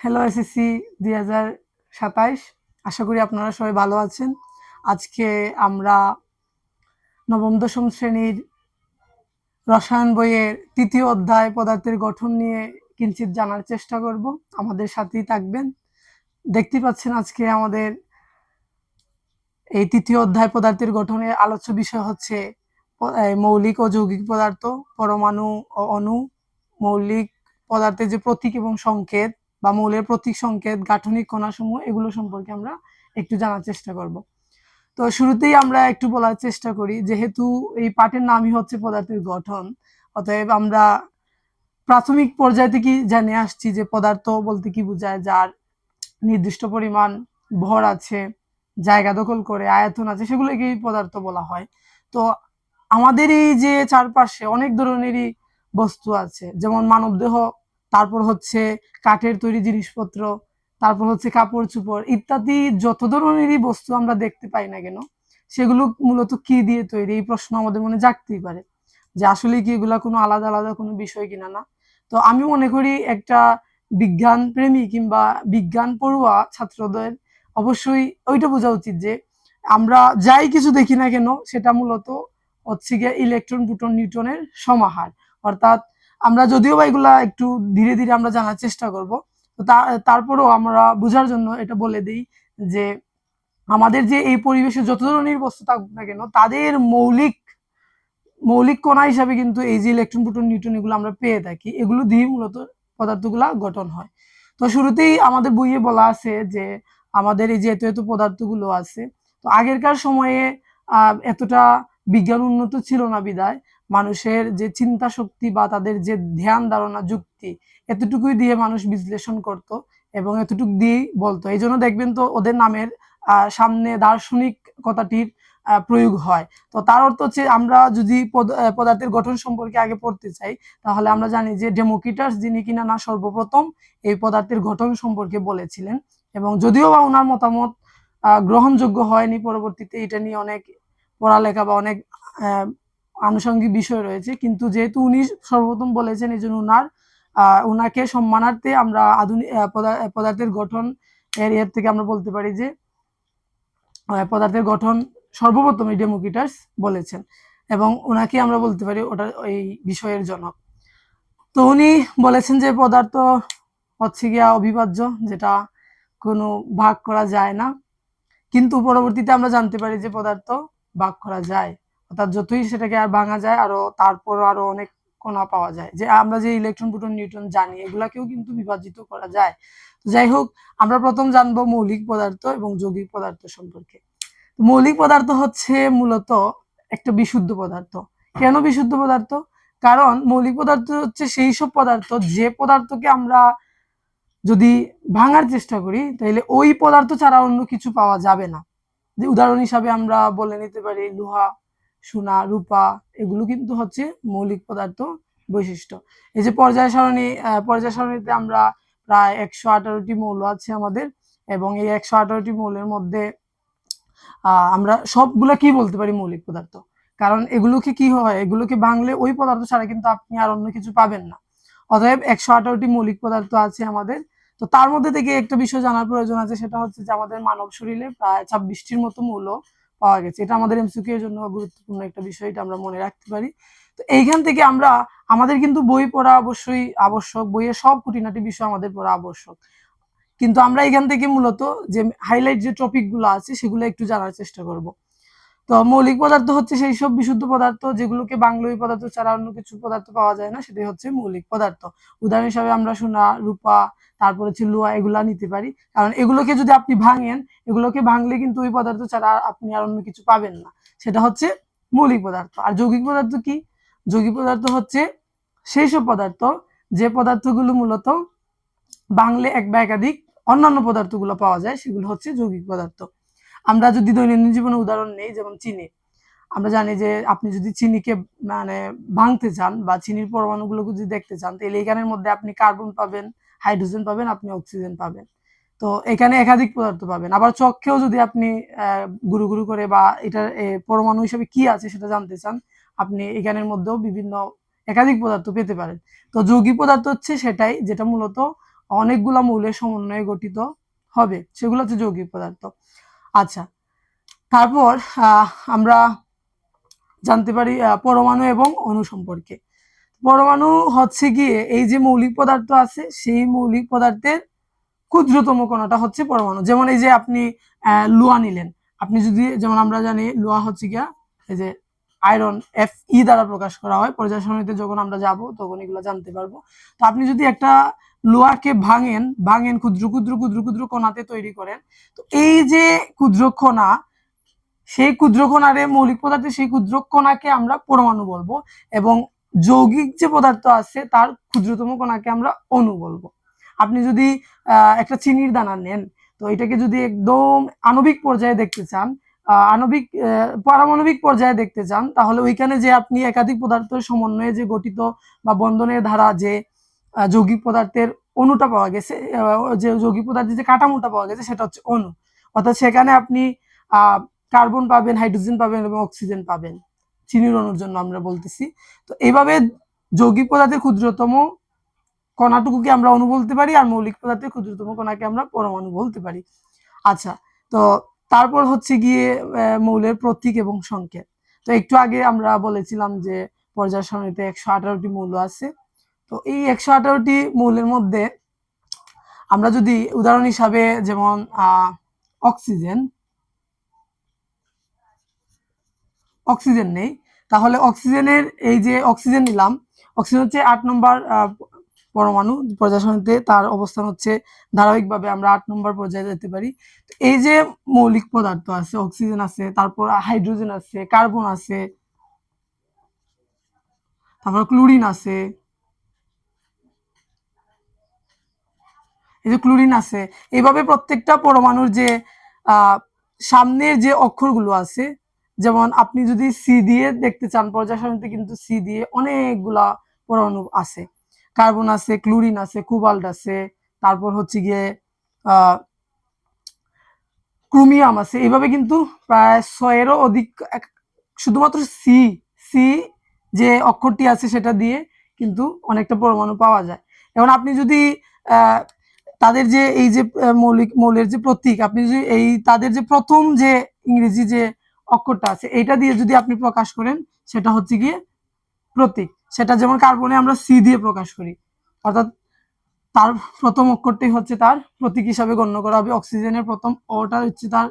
Hello SSC 2027। আশা করি আপনারা সবাই ভালো আছেন। আজকে আমরা নবম দশম শ্রেণীর রসায়ন বইয়ের তৃতীয় অধ্যায় পদার্থের গঠন নিয়ে কিঞ্চিৎ জানার চেষ্টা করব। আমাদের সাথেই থাকবেন। দেখতে পাচ্ছেন আজকে আমাদের এই তৃতীয় অধ্যায় পদার্থের গঠনের আলোচ্য বিষয় হচ্ছে মৌলিক ও যৌগিক পদার্থ, পরমাণু ও অণু, মৌলিক পদার্থের যে প্রতীক এবং সংকেত বা মৌলের প্রতীক সংকেত, গাঠনিক কণাসমূহ, এগুলো সম্পর্কে আমরা একটু জানার চেষ্টা করব। তো শুরুতেই আমরা একটু বলার চেষ্টা করি, যেহেতু এই পাঠের নামই হচ্ছে পদার্থের গঠন, অতএব আমরা প্রাথমিক পর্যায় থেকে জেনে আসছি যে পদার্থ বলতে কি বোঝায়, যার নির্দিষ্ট পরিমাণ ভর আছে, জায়গা দখল করে, আয়তন আছে, সেগুলোকেই পদার্থ বলা হয়। তো আমাদের এই যে চারপাশে অনেক ধরনেরই বস্তু আছে, যেমন মানবদেহ, তারপর হচ্ছে কাঠের তৈরি জিনিসপত্র, তারপর হচ্ছে কাপড় চোপড় ইত্যাদি যত ধরনেরই বস্তু আমরা দেখতে পাই না কেন, সেগুলো মূলত কি দিয়ে তৈরি, এই প্রশ্ন আমাদের মনে জাগতেই পারে যে আসলে কি এগুলা কোনো আলাদা আলাদা কোনো বিষয় কিনা না। তো আমি মনে করি একটা বিজ্ঞান প্রেমী কিংবা বিজ্ঞান পড়ুয়া ছাত্রদের অবশ্যই ওইটা বোঝা উচিত যে আমরা যাই কিছু দেখি না কেন সেটা মূলত হচ্ছে গিয়ে ইলেকট্রন প্রোটন নিউট্রনের সমাহার। অর্থাৎ আমরা যদিও বা এগুলা একটু ধীরে ধীরে আমরা জানার চেষ্টা করব, তো তারপরেও আমরা বোঝার জন্য এটা বলে দিই যে আমাদের যে এই পরিবেশে যত ধরনের বস্তু থাকুক না কেন, তাদের মৌলিক মৌলিক কণা হিসাবে কিন্তু এই যে ইলেকট্রন প্রোটন নিউট্রন এগুলো আমরা পেয়ে থাকি, এগুলো দিয়ে মূলত পদার্থগুলা গঠন হয়। তো শুরুতেই আমাদের বইয়ে বলা আছে যে আমাদের এই যে এত এত পদার্থগুলো আছে, তো আগেরকার সময়ে এতটা বিজ্ঞান উন্নত ছিল না বিধায় মানুষের যে চিন্তা শক্তি বা তাদের যে ধ্যান ধারণা যুক্তি, এতটুকুই দিয়ে মানুষ বিশ্লেষণ করত এবং এতটুকু দিয়েই বলতো। এই জন্য দেখবেন তো ওদের নামের সামনে দার্শনিক কথাটির প্রয়োগ হয়। তো তার অর্থ হচ্ছে আমরা যদি পদার্থের গঠন সম্পর্কে আগে পড়তে চাই, তাহলে আমরা জানি যে ডেমোক্রিটাস যিনি কিনা না সর্বপ্রথম এই পদার্থের গঠন সম্পর্কে বলেছিলেন, এবং যদিও বা ওনার মতামত গ্রহণযোগ্য হয়নি, পরবর্তীতে এটা নিয়ে অনেক পড়ালেখা বা অনেক আনুষঙ্গিক বিষয় রয়েছে, কিন্তু যেহেতু উনি সর্বপ্রথম বলেছেন এই জন্য উনাকে সম্মানার্থে আমরা আধুনিক পদার্থের গঠন এর থেকে আমরা বলতে পারি যে পদার্থের গঠন সর্বপ্রথম ডেমোক্রিটাস বলেছেন, এবং ওনাকে আমরা বলতে পারি ওটা এই বিষয়ের জনক। তো উনি বলেছেন যে পদার্থ হচ্ছে গিয়া অবিভাজ্য, যেটা কোনো ভাগ করা যায় না, কিন্তু পরবর্তীতে আমরা জানতে পারি যে পদার্থ ভাগ করা যায়, অর্থাৎ যতই সেটাকে আর ভাঙা যায় আরো তারপর আরো অনেক কণা পাওয়া যায়, যে আমরা যে ইলেকট্রন প্রোটন নিউট্রন জানি এগুলাকেও কিন্তু বিভাজিত করা যায়। যাই হোক, আমরা প্রথম জানবো মৌলিক পদার্থ এবং যৌগিক পদার্থ সম্পর্কে। মৌলিক পদার্থ হচ্ছে মূলত একটা বিশুদ্ধ পদার্থ। কেন বিশুদ্ধ পদার্থ? কারণ মৌলিক পদার্থ হচ্ছে সেই সব পদার্থ যে পদার্থকে আমরা যদি ভাঙার চেষ্টা করি তাহলে ওই পদার্থ ছাড়া অন্য কিছু পাওয়া যাবে না। যে উদাহরণ হিসাবে আমরা বলে নিতে পারি লোহা, সোনা, রূপা, এগুলো কিন্তু হচ্ছে মৌলিক পদার্থ বৈশিষ্ট্য। এই যে পর্যায় সারণীতে আমরা প্রায় 118টি মৌল আছে আমাদের, এবং এই 118টি মৌলের মধ্যে আমরা সবগুলা কি বলতে পারি মৌলিক পদার্থ, কারণ এগুলোকে কি হয়, এগুলোকে ভাঙলে ওই পদার্থ ছাড়া কিন্তু আপনি আর অন্য কিছু পাবেন না। অতএব 118টি মৌলিক পদার্থ আছে আমাদের। তো তার মধ্যে থেকে একটা বিষয় জানার প্রয়োজন আছে, সেটা হচ্ছে যে আমাদের মানব শরীরে প্রায় 26টির মতো মৌল পাওয়া গেছে। এটা আমাদের এমসিকিউ এর জন্য গুরুত্বপূর্ণ একটা বিষয়, এটা আমরা মনে রাখতে পারি। তো এইখান থেকে আমরা আমাদের কিন্তু বই পড়া অবশ্যই আবশ্যক, বইয়ের সব খুঁটিনাটি বিষয় আমাদের পড়া আবশ্যক, কিন্তু আমরা এখান থেকে মূলত যে হাইলাইট যে টপিক গুলো আছে সেগুলো একটু জানার চেষ্টা করব। তো মৌলিক পদার্থ হচ্ছে সেই সব বিশুদ্ধ পদার্থ যেগুলোকে বাংলোই পদার্থ ছাড়া অন্য কিছু পদার্থ পাওয়া যায় না, সেটাই হচ্ছে মৌলিক পদার্থ। উদাহরণ হিসাবে আমরা সোনা, রূপা, তারপর হচ্ছে লোহা, এগুলা নিতে পারি, কারণ এগুলোকে যদি আপনি ভাঙেন, এগুলোকে ভাঙলে কিন্তু ওই পদার্থ ছাড়া আপনি আর অন্য কিছু পাবেন না, সেটা হচ্ছে মৌলিক পদার্থ। আর যৌগিক পদার্থ কি? যৌগিক পদার্থ হচ্ছে সেই সব পদার্থ যে পদার্থগুলো মূলত ভাঙলে এক বা একাধিক অন্যান্য পদার্থগুলো পাওয়া যায়, সেগুলো হচ্ছে যৌগিক পদার্থ। আমরা যদি দৈনন্দিন জীবনে উদাহরণ নেই, যেমন চিনি, আমরা জানি যে আপনি যদি চিনিকে মানে ভাঙতে চান বা চিনির পরমাণুগুলোকে যদি দেখতে চান, তাহলে এখানের মধ্যে আপনি কার্বন পাবেন, হাইড্রোজেন পাবেন, আপনি অক্সিজেন পাবেন। তো এখানে একাধিক পদার্থ পাবেন। আবার চক্ষেও যদি আপনি গুরু গুরু করে বা এটার পরমাণু হিসেবে কি আছে সেটা জানতে চান, আপনি এখানের মধ্যেও বিভিন্ন একাধিক পদার্থ পেতে পারেন। তো যৌগিক পদার্থ হচ্ছে সেটাই, যেটা মূলত অনেকগুলা মৌলের সমন্বয়ে গঠিত হবে, সেগুলো হচ্ছে যৌগিক পদার্থ। আচ্ছা, তারপর আমরা জানতে পারি পরমাণু এবং অণু সম্পর্কে। পরমাণু হচ্ছে গিয়ে এই যে মৌলিক পদার্থ আছে, সেই মৌলিক পদার্থের ক্ষুদ্রতম কণাটা হচ্ছে পরমাণু। যেমন এই যে আপনি লোহা নিলেন, আপনি যদি, যেমন আমরা জানি লোহা হচ্ছে গিয়া এই যে আয়রন Fe দ্বারা প্রকাশ করা হয়। পর্যায় সারণীতে যখন আমরা যাব তখন এগুলো জানতে পারবো। তো আপনি যদি একটা লোহাকে ভাঙেন ক্ষুদ্র ক্ষুদ্র ক্ষুদ্র ক্ষুদ্র কণাতে তৈরি করেন, তো এই যে ক্ষুদ্র কণা, সেই ক্ষুদ্র কণারে মৌলিক পদার্থের সেই ক্ষুদ্র কণাকে আমরা পরমাণু বলবো, এবং যৌগিক যে পদার্থ আছে তার ক্ষুদ্রতম কণাকে আমরা অণু বলবো। আপনি যদি একটা চিনির দানা নেন, তো এটাকে যদি একদম আণবিক পর্যায়ে দেখতে চান, পারমাণবিক পর্যায়ে দেখতে চান, তাহলে ওইখানে যে আপনি একাধিক পদার্থের সমন্বয়ে যে গঠিত বা বন্ধনের ধারা যে যৌগিক পদার্থের অণুটা পাওয়া গেছে, যে যৌগিক পদার্থের যে কাঠামোটা পাওয়া গেছে, সেটা হচ্ছে অণু। অর্থাৎ সেখানে আপনি কার্বন পাবেন, হাইড্রোজেন পাবেন এবং অক্সিজেন পাবেন, চিনির অণুর জন্য আমরা বলতেছি। তো এইভাবে যৌগিক পদার্থের ক্ষুদ্রতম কণাটুকুকে আমরা অণু বলতে পারি, আর মৌলিক পদার্থের ক্ষুদ্রতম কণাকে আমরা পরমাণু বলতে পারি। আচ্ছা, তো তারপর হচ্ছে গিয়ে মৌলের প্রতীক এবং সংকেত। তো একটু আগে আমরা বলেছিলাম যে পর্যায় সারণীতে 118টি মৌল আছে। তো এই 118টি মৌলের মধ্যে আমরা যদি উদাহরণ হিসাবে যেমন অক্সিজেন নেই, তাহলে অক্সিজেনের এই যে অক্সিজেন নিলাম, অক্সিজেন হচ্ছে 8 নম্বর পরমাণু পর্যায় সারণীতে, তার অবস্থান হচ্ছে ধারাবাহিকভাবে আমরা 8 নম্বর পর্যায়ে যেতে পারি। এই যে মৌলিক পদার্থ আছে, অক্সিজেন আছে, তারপর হাইড্রোজেন আছে, কার্বন আছে, তারপর ক্লোরিন আছে, এই যে ক্লোরিন আছে। এইভাবে প্রত্যেকটা পরমাণুর যে সামনের যে অক্ষরগুলো আছে, যেমন আপনি যদি সি দিয়ে দেখতে চান, পর্যায় সারণীতে কিন্তু সি দিয়ে অনেকগুলা পরমাণু আছে। কার্বন আছে, ক্লোরিন আছে, কোবাল্ট আছে, তারপর হচ্ছে গিয়ে ক্রোমিয়াম আছে। এইভাবে কিন্তু প্রায় 6-এরও অধিক, শুধুমাত্র সি সি যে অক্ষরটি আছে সেটা দিয়ে কিন্তু অনেকটা পরমাণু পাওয়া যায়। এখন আপনি যদি তাদের যে এই যে মৌলের যে প্রতীক, আপনি যদি এই তাদের যে প্রথম যে ইংরেজি যে অক্ষরটা আছে এইটা দিয়ে যদি আপনি প্রকাশ করেন, সেটা হচ্ছে গিয়ে প্রতীক। সেটা যেমন কার্বনে আমরা সি দিয়ে প্রকাশ করি, অর্থাৎ তার প্রথম অক্ষরটি হচ্ছে তার প্রতীক হিসাবে গণ্য করা হবে। অক্সিজেনের প্রথম ওটা হচ্ছে তার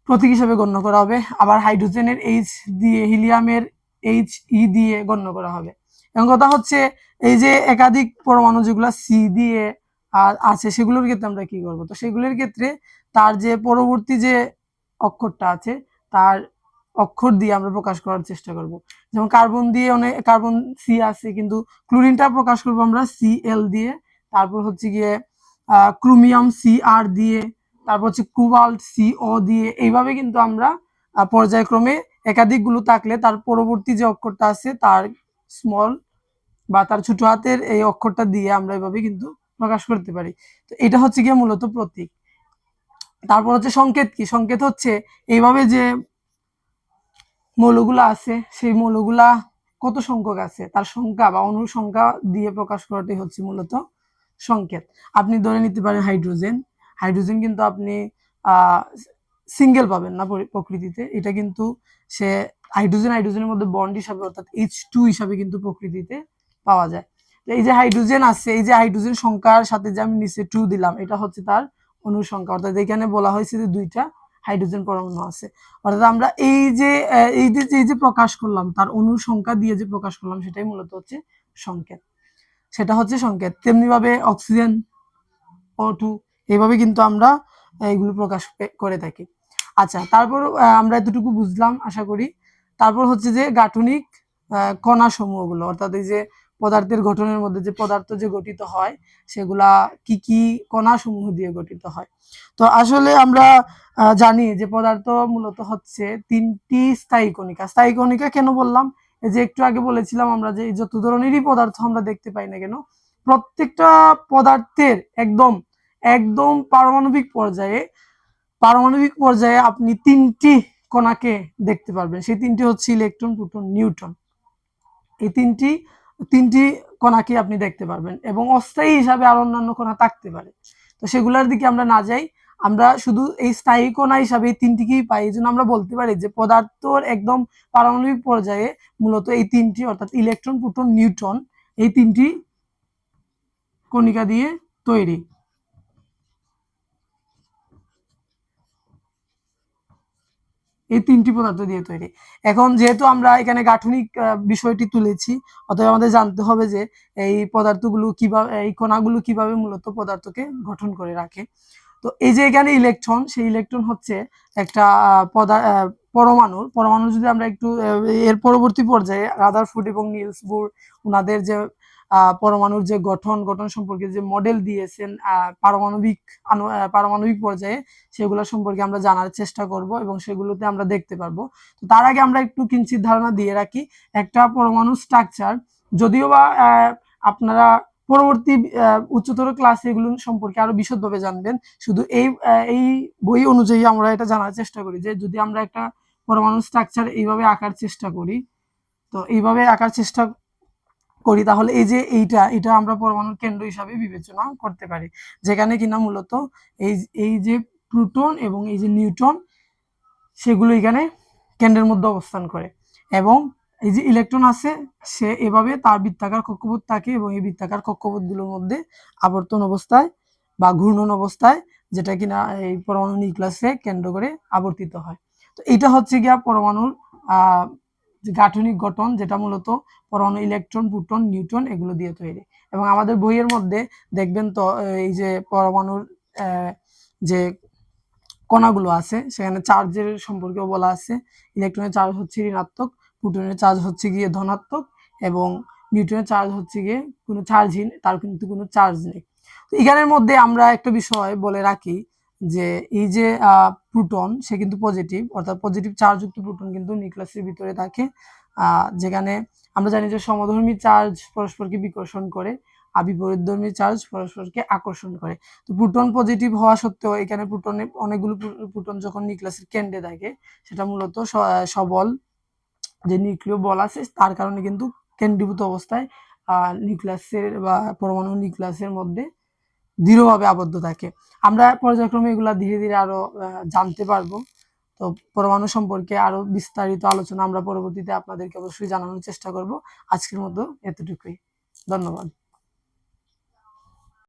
প্রতীক হিসাবে গণ্য করা হবে। আবার হাইড্রোজেনের এইচ দিয়ে, হিলিয়ামের এইচ ই দিয়ে গণ্য করা হবে। এবং কথা হচ্ছে এই যে একাধিক পরমাণু যেগুলো সি দিয়ে আছে, সেগুলোর ক্ষেত্রে আমরা কি করব? তো সেগুলোর ক্ষেত্রে তার যে পরবর্তী যে অক্ষরটা আছে, তার অক্ষর দিয়ে আমরা প্রকাশ করার চেষ্টা করব। যেমন কার্বন দিয়ে কার্বন সি আছে, কিন্তু ক্লোরিনটা প্রকাশ করব আমরা Cl দিয়ে, তারপর হচ্ছে গিয়ে ক্রোমিয়াম Cr দিয়ে, তারপর হচ্ছে কোবাল্ট CO দিয়ে। এইভাবে কিন্তু আমরা পর্যায়ক্রমে একাধিকগুলো থাকলে তার পরবর্তী যে অক্ষরটা আছে তার স্মল বা তার ছোট হাতের এই অক্ষরটা দিয়ে আমরা এভাবে কিন্তু প্রকাশ করতে পারি। তো এটা হচ্ছে গিয়ে মূলত প্রতীক। তারপর হচ্ছে সংকেত। কি সংকেত? হচ্ছে এইভাবে যে মৌলগুলা আছে, সেই মৌলগুলা কত সংখ্যক আছে তার সংখ্যা বা অণুর সংখ্যা দিয়ে প্রকাশ করাটাই হচ্ছে মূলত সংকেত। আপনি ধরে নিতে পারেন হাইড্রোজেন কিন্তু আপনি সিঙ্গেল পাবেন না প্রকৃতিতে। এটা কিন্তু সে হাইড্রোজেনের মধ্যে বন্ড হিসাবে, অর্থাৎ H2 হিসাবে কিন্তু প্রকৃতিতে পাওয়া যায়। তো এই যে হাইড্রোজেন আছে, এই যে হাইড্রোজেন সংখ্যার সাথে যে আমি নিচে 2 দিলাম, এটা হচ্ছে তার অণুর সংখ্যা। অর্থাৎ এখানে বলা হয়েছে যে 2টা হাইড্রোজেন পরমাণু আছে। অর্থাৎ আমরা এই যে প্রকাশ করলাম, তার অণুর সংখ্যা দিয়ে যে প্রকাশ করলাম, সেটাই মূলত হচ্ছে সংকেত। সেটা হচ্ছে সংকেত। তেমনি ভাবে অক্সিজেন, O2, এইভাবে কিন্তু আমরা এইগুলো প্রকাশ করে থাকি। আচ্ছা, তারপর আমরা এতটুকু বুঝলাম আশা করি। তারপর হচ্ছে যে গাঠনিক কণা সমূহগুলো, অর্থাৎ এই যে পদার্থের গঠনের মধ্যে যে পদার্থ যে গঠিত হয়, সেগুলা কি কি কণা সমূহ দিয়ে গঠিত হয়। তো আসলে আমরা জানি যে পদার্থ মূলত হচ্ছে 3টি স্থায়ী কণিকা। স্থায়ী কণিকা কেন বললাম? এই যে একটু আগে বলেছিলাম আমরা যে যত ধরনেরই পদার্থ আমরা দেখতে পাই না কেন, প্রত্যেকটা পদার্থের একদম একদম পারমাণবিক পর্যায়ে আপনি 3টি কণাকে দেখতে পারবেন। সেই 3টি হচ্ছে ইলেকট্রন, প্রোটন, নিউট্রন। এই 3টি 3টি কণাকে আপনি দেখতে পারবেন, এবং অস্থায়ী হিসাবে আরো অন্যান্য কণা থাকতে পারে। তো সেগুলোর দিকে আমরা না যাই, আমরা শুধু এই স্থায়ী কণা হিসাবে এই 3টিকেই পাই। এই জন্য আমরা বলতে পারি যে পদার্থর একদম পারমাণবিক পর্যায়ে মূলত এই 3টি, অর্থাৎ ইলেকট্রন, প্রোটন, নিউট্রন, এই 3টি কণিকা দিয়ে তৈরি। এই 3টি পদার্থ দিয়ে তৈরি। এখন যেহেতু আমরা এখানে গাঠনিক বিষয়টি তুলেছি, অতএব আমাদের জানতে হবে যে এই পদার্থগুলো কিভাবে, এই কণাগুলো কিভাবে মূলত পদার্থকে গঠন করে রাখে। তো এই যে এখানে ইলেকট্রন, সেই ইলেকট্রন হচ্ছে একটা পরমাণু যদি আমরা একটু এর পরবর্তী পর্যায়ে রাদারফোর্ড এবং নিলস বোর ওনাদের যে পরমাণুর যে গঠন সম্পর্কে যে মডেল দিয়েছেন পারমাণবিক পর্যায়ে, সেগুলো সম্পর্কে আমরা জানার চেষ্টা করব এবং সেগুলোতে আমরা দেখতে পারবো। তো তার আগে আমরা একটু কিঞ্চিত ধারণা দিয়ে রাখি একটা পরমাণু স্ট্রাকচার। যদিও বা আপনারা পরবর্তী উচ্চতর ক্লাসে এগুলো সম্পর্কে আরো বিশদভাবে জানবেন, শুধু এই বই অনুযায়ী আমরা এটা জানার চেষ্টা করি যে যদি আমরা একটা পরমাণু স্ট্রাকচার এইভাবে আঁকার চেষ্টা করি, তো এইভাবে আঁকার চেষ্টা করি, তাহলে এই যে এটা আমরা পরমাণুর কেন্দ্র হিসাবে বিবেচনা করতে পারি, যেখানে কিনা মূলত এই এই যে প্রোটন এবং এই যে নিউট্রন, সেগুলো এখানে কেন্দ্রের মধ্যে অবস্থান করে, এবং এই যে ইলেকট্রন আছে সে এভাবে তার বৃত্তাকার কক্ষপথ থাকে, এবং এই বৃত্তাকার কক্ষপথগুলোর মধ্যে আবর্তন অবস্থায় বা ঘূর্ণন অবস্থায়, যেটা কিনা এই পরমাণু নিউক্লিয়াসে কেন্দ্র করে আবর্তিত হয়। তো এটা হচ্ছে গিয়া পরমাণুর গাঠনিক গঠন, যেটা মূলত পরমাণু ইলেকট্রন, প্রোটন, নিউট্রন এগুলো দিয়ে তৈরি। এবং আমাদের বইয়ের মধ্যে দেখবেন তো এই যে পরমাণুর যে কণাগুলো আছে সেখানে চার্জের সম্পর্কেও বলা আছে। ইলেকট্রনের চার্জ হচ্ছে ঋণাত্মক, প্রোটনের চার্জ হচ্ছে গিয়ে ধনাত্মক, এবং নিউট্রনের চার্জ হচ্ছে গিয়ে কোনো চার্জহীন, তার কিন্তু কোনো চার্জ নেই। তো এখানের মধ্যে আমরা একটা বিষয় বলে রাখি যে এই যে প্রোটন, সে কিন্তু পজিটিভ, অর্থাৎ পজিটিভ চার্জযুক্ত প্রোটন কিন্তু নিউক্লিয়াসের ভিতরে থাকে, যেখানে আমরা জানি যে সমধর্মী চার্জ পরস্পরকে বিকর্ষণ করে আর বিপরীতধর্মী চার্জ পরস্পরকে আকর্ষণ করে। তো প্রোটন পজিটিভ হওয়া সত্ত্বেও এখানে প্রোটনে অনেকগুলো প্রোটন যখন নিউক্লিয়াসের কেন্দ্রে থাকে, সেটা মূলত সবল যে নিউক্লিয় বল আছে তার কারণে কিন্তু কেন্দ্রীভূত অবস্থায় নিউক্লিয়াসের বা পরমাণু নিউক্লিয়াসের মধ্যে দৃঢ়ভাবে আবদ্ধ থাকে। আমরা পর্যায়ক্রমে এগুলা ধীরে ধীরে আরো জানতে পারবো। তো পরমাণু সম্পর্কে আরো বিস্তারিত আলোচনা আমরা পরবর্তীতে আপনাদেরকে অবশ্যই জানানোর চেষ্টা করব। আজকের মতো এতটুকুই। ধন্যবাদ।